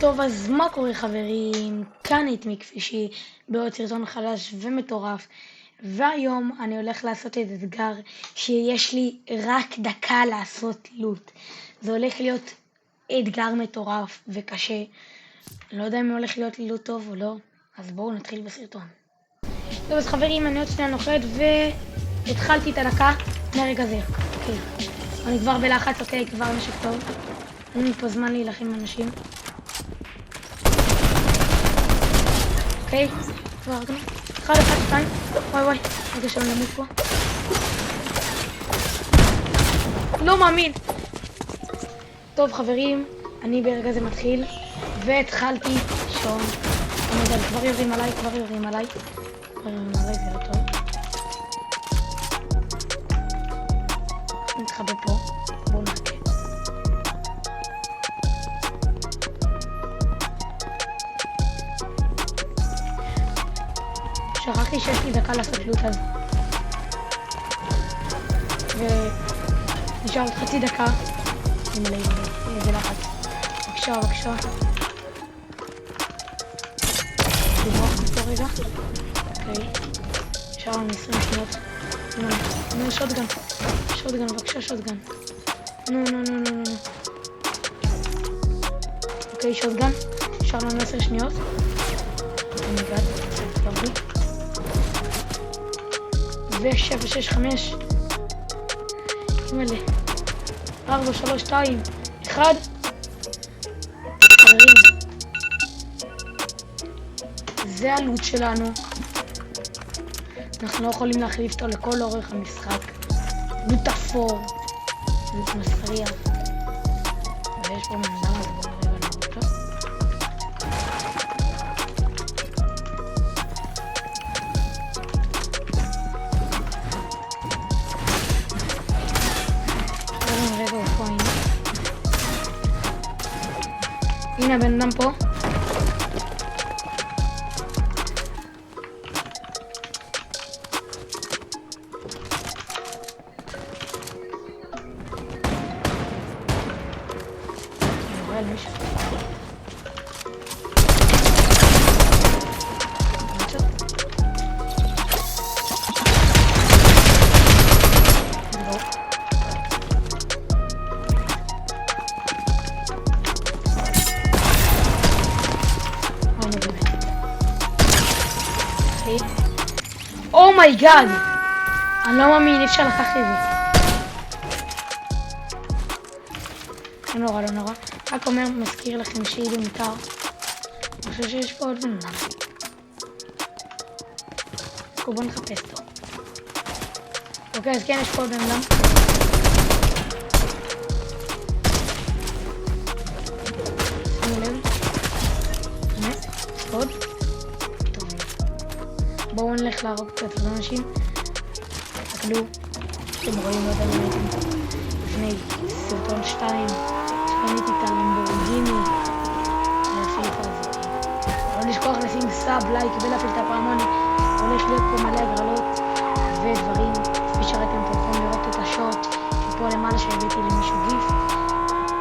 טוב, אז מה קורה חברים? כאן את מקפישי בעוד סרטון חדש ומטורף, והיום אני הולך לעשות את אתגר שיש לי רק דקה לעשות לוט. זה הולך להיות אתגר מטורף וקשה. לא יודע אם הולך להיות לי לוט טוב או לא, אז בואו נתחיל בסרטון. טוב, אז חברים, אני עוד שנייה נוחת והתחלתי את הדקה מהרגע זה. אוקיי, אני כבר בלחץ, אוקיי, כבר נשק טוב. אין לי פה זמן להילחם עם אנשים. אוקיי, כבר הרגנו. 1, 2, וואי, רגע שלא נמות פה. לא מאמין. טוב חברים, אני ברגע זה מתחיל, והתחלתי שון. כבר יורים עליי, זה לא טוב. נתחבא פה, בואו נחכה. שכחתי שיש לי דקה לעשות לוט אז. ונשאר עוד חצי דקה. איזה לחץ. בבקשה. תברוח מפה רגע. אוקיי. נשאר לנו 20 שניות. נו, שוטגן, בבקשה שוטגן. נו. אוקיי, שוטגן. נשאר לנו 10 שניות. אומייגאד, טוב לי. ו7, 6, 5. מלא. 4, 3, 2, 1. חברים, זה הלוט שלנו. אנחנו לא יכולים להחליף אותו לכל אורך המשחק. לוט אפור. לוט מסריח. ויש פה מנהל, אז בואו נראה לנו אותו. הנה הבן אדם פה. אומייגאד, אני לא מאמין, אי אפשר לקחת את זה. לא נורא. רק אומר, מזכיר לכם שיהיה מותר. אני חושב שיש פה עוד בן אדם. בואו נחפש אותו. אוקיי, אז כן, יש פה עוד בן אדם. שימו לב. עוד. בואו נלך להרוג קצת את האנשים. תסתכלו, אתם רואים, לא יודע אם הייתם לפני סרטון 2 שקניתי את הלמבורגיני להפיפה הזאת. לא לשכוח לשים סאב, לייק ולהפעיל את הפעמון. הולך להיות פה מלא הגרלות ודברים. כפי שראיתם, אתם יכולים לראות את השוט שפה למעלה שהבאתי למישהו גיף.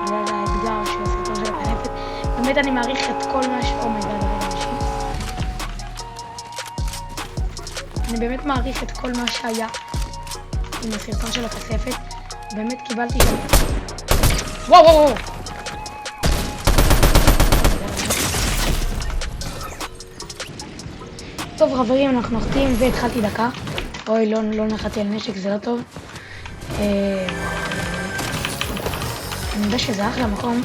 זה האתגר של הסרטון של הכנפת. באמת אני מעריך את כל מה אומייגאד. אני באמת מעריך את כל מה שהיה עם הסרטון של הכספת. באמת קיבלתי שם. וואו. טוב חברים, אנחנו נוחתים והתחלתי דקה. אוי, לא נחתי על נשק, זה לא טוב. אני יודע שזה אחלה מקום.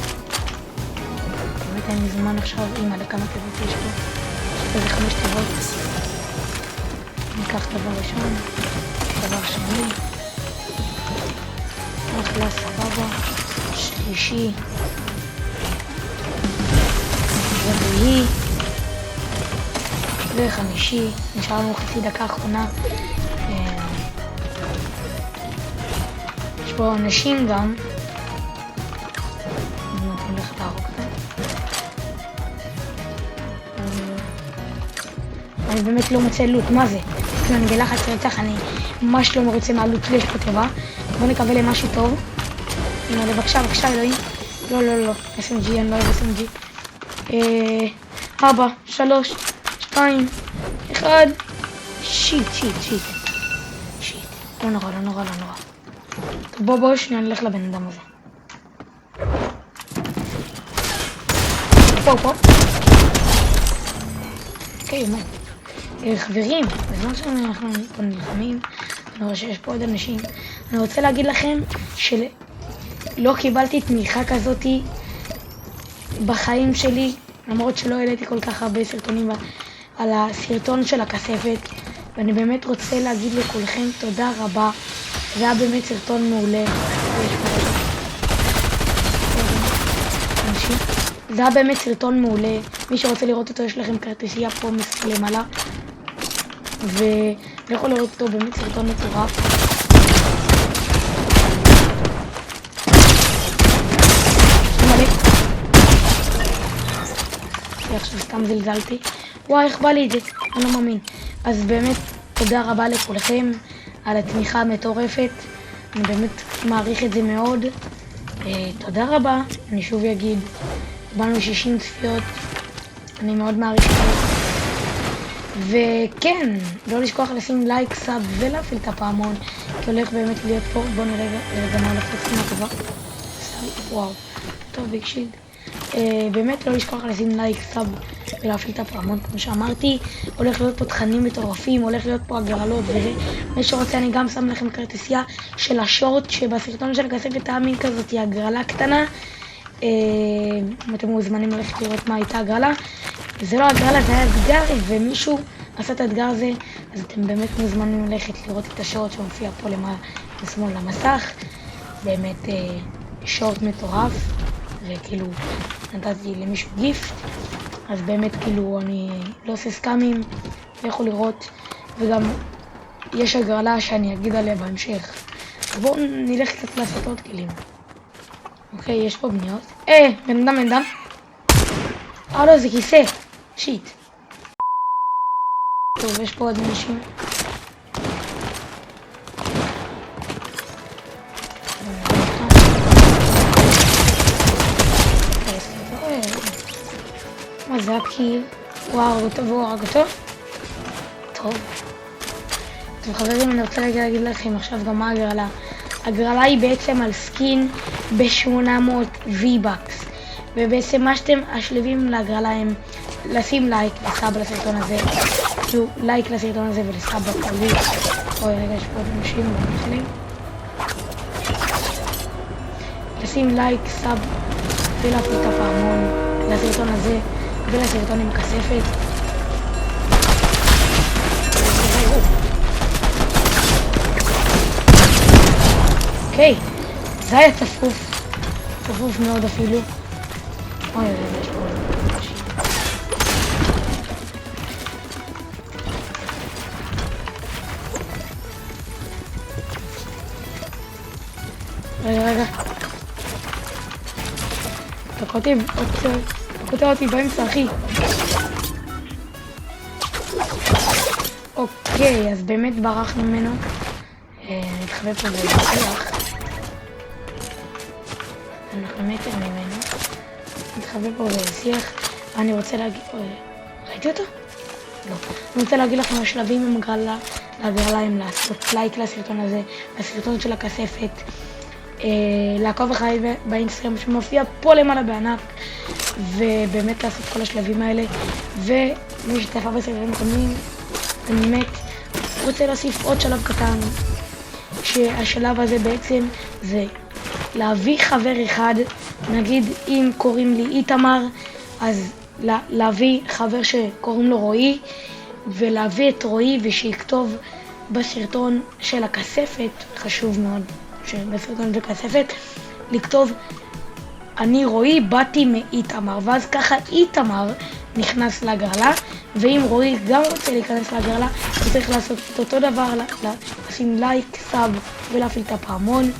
באמת אין לי זמן עכשיו. עם על כמה תיבות יש פה. יש איזה 5 תיבות. ניקח דבר ראשון, דבר שני, אחלה סבבה, שלישי, רביעי וחמישי. נשאר לנו חצי דקה אחרונה. יש פה אנשים גם. אנחנו נלך להרוג אותם. אני באמת לא מוצא לוט, מה זה? אני בלחץ רצח, אני ממש לא מרוצה מהלוט שיש פה טבע. בוא נקבל למשהו טוב. הנה, בבקשה, אלוהים. לא, SMG, אני לא אוהב SMG. 4, 3, 2, 1, שיט. לא נורא. טוב, בוא שנייה נלך לבן אדם הזה. פה. אוקיי, חברים, בזמן שאנחנו פה נלחמים, אני רואה שיש פה עוד אנשים. אני רוצה להגיד לכם שלא קיבלתי תמיכה כזאת בחיים שלי, למרות שלא העליתי כל כך הרבה סרטונים על הסרטון של הכספת, ואני באמת רוצה להגיד לכולכם תודה רבה. זה היה באמת סרטון מעולה. זה היה באמת סרטון מעולה. מי שרוצה לראות אותו, יש לכם כרטיסייה פה למעלה, ולכו לראות אותו, באמת סרטון מטורף. עכשיו סתם זלזלתי. וואי, איך בא לי את זה? אני לא מאמין. אז באמת תודה רבה לכולכם על התמיכה המטורפת. אני באמת מעריך את זה מאוד. תודה רבה. אני שוב אגיד, קיבלנו 60 צפיות. אני מאוד מעריך את זה. וכן, לא לשכוח לשים לייק, סאב ולהפעיל את הפעמון, כי הולך באמת להיות פה. בואו נראה רגע מה הולך לצפות כבר. וואו, טוב, בקשיד. באמת לא לשכוח לשים לייק, סאב ולהפעיל את הפעמון, כמו שאמרתי. הולך להיות פה תכנים מטורפים, הולך להיות פה הגרלות וזה. מי שרוצה, אני גם שם לכם כרטיסייה של השורט שבסרטון של הכספת האמין כזאת, היא הגרלה קטנה. אתם מוזמנים ללכת לראות מה הייתה הגרלה. זה לא הגרלה, זה היה אתגר, ומישהו עשה את האתגר הזה, אז אתם באמת מוזמנים ללכת לראות את השורט שמופיע פה למעלה לשמאל למסך. באמת שורט מטורף, וכאילו נתתי למישהו גיפט, אז באמת כאילו אני לא עושה סקאמים, לכו לראות, וגם יש הגרלה שאני אגיד עליה בהמשך. בואו נלך קצת לעשות עוד כלים. אוקיי, יש פה בניות. בן אדם. לא, זה כיסא. שיט. טוב, יש פה עוד אנשים. מה זה הקיר? וואו, הרג אותו. טוב, חברים, אני רוצה להגיד לכם עכשיו גם מה הגרלה. הגרלה היא בעצם על סקין ב-800 V-Bucks. ובעצם מה שאתם השלבים להגרלה הם לשים לייק וסאב לסרטון הזה. כאילו, לייק לסרטון הזה ולסאב בכללי. אוי, רגע, יש פה אנשים במחלים. לשים לייק, סאב ולהפעיל את הפעמון לסרטון הזה ולסרטון עם הכספת. אוקיי, זה היה צפוף מאוד אפילו. אוי, יש פה אנשים. רגע. אתה קוטע אותי באמצע, אחי. אוקיי, אז באמת ברחנו ממנו. נתחבא פה ולהצליח. אנחנו מטר ממנו. נתחבא פה ולהצליח. אני רוצה להגיד... ראיתי אותו? לא. אני רוצה להגיד לכם השלבים עם הגרלה הם לעשות לייק לסרטון הזה, לסרטון של הכספת. לעקוב אחרי באינסטגרם שמופיע פה למעלה בענק, ובאמת לעשות כל השלבים האלה. ומי שצפה בסרטונים קודמים, אני באמת רוצה להוסיף עוד שלב קטן, שהשלב הזה בעצם זה להביא חבר אחד. נגיד אם קוראים לי איתמר, אז להביא חבר שקוראים לו רועי, ולהביא את רועי ושיכתוב בסרטון של הכספת, חשוב מאוד שבסרטון של הכספת לכתוב אני רועי, באתי מאיתמר, ואז ככה איתמר נכנס לגרלה. ואם רועי גם רוצה להיכנס לגרלה, הוא צריך לעשות את אותו דבר, לשים לייק, סאב ולהפעיל את הפעמון,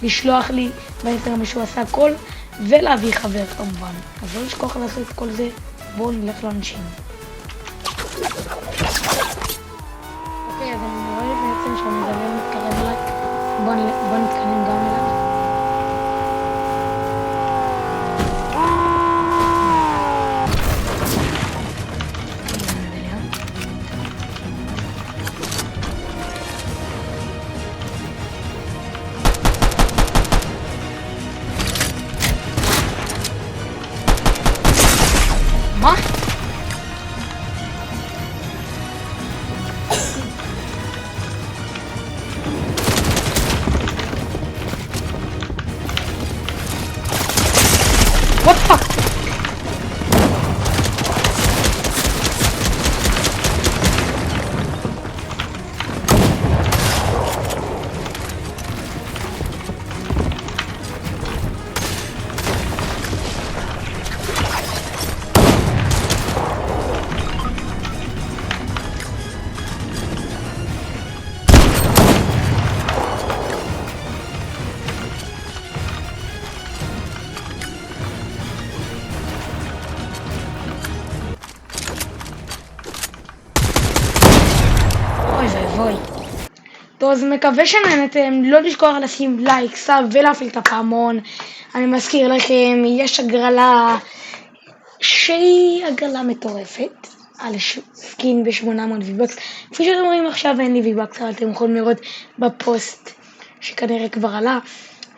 לשלוח לי באינסטגרם שהוא עשה הכל, ולהביא חבר כמובן. אז לא לשכוח לעשות את כל זה. בואו נלך לאנשים. אוקיי, אז אני רואה בעצם שהמדבר מתקרב אליי. בואו נתקדם גם אליו. ואבוי. טוב, אז מקווה שנהנתם, לא לשכוח לשים לייק, סאב ולהפעיל את הפעמון. אני מזכיר לכם, יש הגרלה שהיא הגרלה מטורפת על סקין ב-800 V-Bucks. כפי שאתם רואים עכשיו אין לי V-Bucks, אבל אתם יכולים לראות בפוסט שכנראה כבר עלה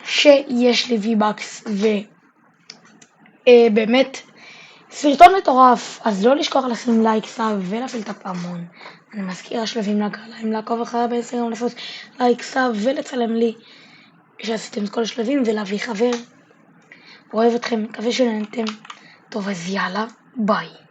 שיש לי V-Bucks, ובאמת סרטון מטורף. אז לא לשכוח לשים לייק, סאב ולהפעיל את הפעמון. אני מזכיר השלבים להגרלה, אם לעקוב אחרי באינסטגרם, לעשות לייק, סאב ולצלם לי שעשיתם את כל השלבים ולהביא חבר. אוהב אתכם, מקווה שנהנתם. טוב, אז יאללה, ביי.